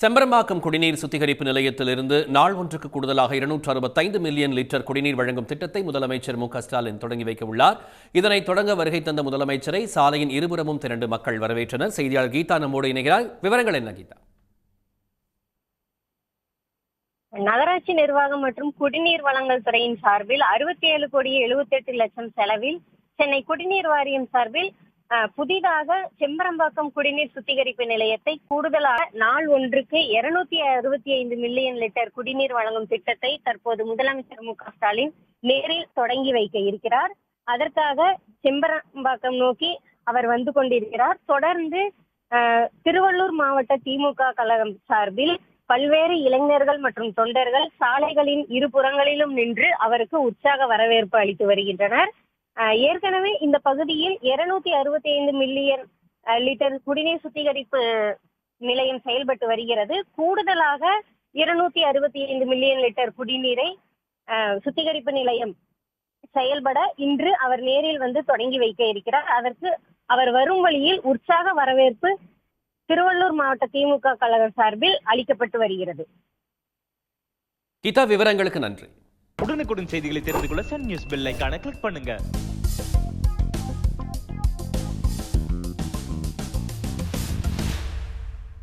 செம்பரம்பாக்கம் குடிநீர் சுத்திகரிப்பு நிலையத்திலிருந்து நாள் ஒன்றுக்கு கூடுதலாக 265 மில்லியன் லிட்டர் குடிநீர் வழங்கும் திட்டத்தை முதலமைச்சர் மு.க.ஸ்டாலின் தொடங்கி வைக்க உள்ளார். இதனை தொடங்க வருகை தந்த முதலமைச்சரை சாலையின் இருபுறமும் திரண்டு மக்கள் வரவேற்றனர். செய்தியாளர் கீதா நம்மோடு இணைகிறார். விவரங்கள் என்ன கீதா? நகராட்சி நிர்வாகம் மற்றும் குடிநீர் வழங்கல் துறையின் சார்பில் 67,78,00,000 செலவில் சென்னை குடிநீர் வாரியம் சார்பில் புதிதாக செம்பரம்பாக்கம் குடிநீர் சுத்திகரிப்பு நிலையத்தை கூடுதலாக நாள் ஒன்றுக்கு 265 மில்லியன் லிட்டர் குடிநீர் வழங்கும் திட்டத்தை தற்போது முதலமைச்சர் மு.க.ஸ்டாலின் நேரில் தொடங்கி வைக்க இருக்கிறார். அதற்காக செம்பரம்பாக்கம் நோக்கி அவர் வந்து கொண்டிருக்கிறார். தொடர்ந்து திருவள்ளூர் மாவட்ட திமுக கழகம் சார்பில் பல்வேறு இளைஞர்கள் மற்றும் தொண்டர்கள் சாலைகளின் இருபுறங்களிலும் நின்று அவருக்கு உற்சாக வரவேற்பு அளித்து வருகின்றனர். ஏற்கனவே இந்த பகுதியில் 265 மில்லியன் லிட்டர் குடிநீர் சுத்திகரிப்பு நிலையம் செயல்பட்டு வருகிறது. கூடுதலாக 265 மில்லியன் லிட்டர் குடிநீரை சுத்திகரிப்பு நிலையம் செயல்பட இன்று அவர் நேரில் வந்து தொடங்கி வைக்க இருக்கிறார். அதற்கு அவர் வரும் வழியில் உற்சாக வரவேற்பு திருவள்ளூர் மாவட்ட திமுக கழகம் சார்பில் அளிக்கப்பட்டு வருகிறது. கீதா, விவரங்களுக்கு நன்றி. உடனுக்குடன் செய்திகளை தெரிந்து கொள்ள சன் நியூஸ் பெல் ஐகானை கிளிக் பண்ணுங்க.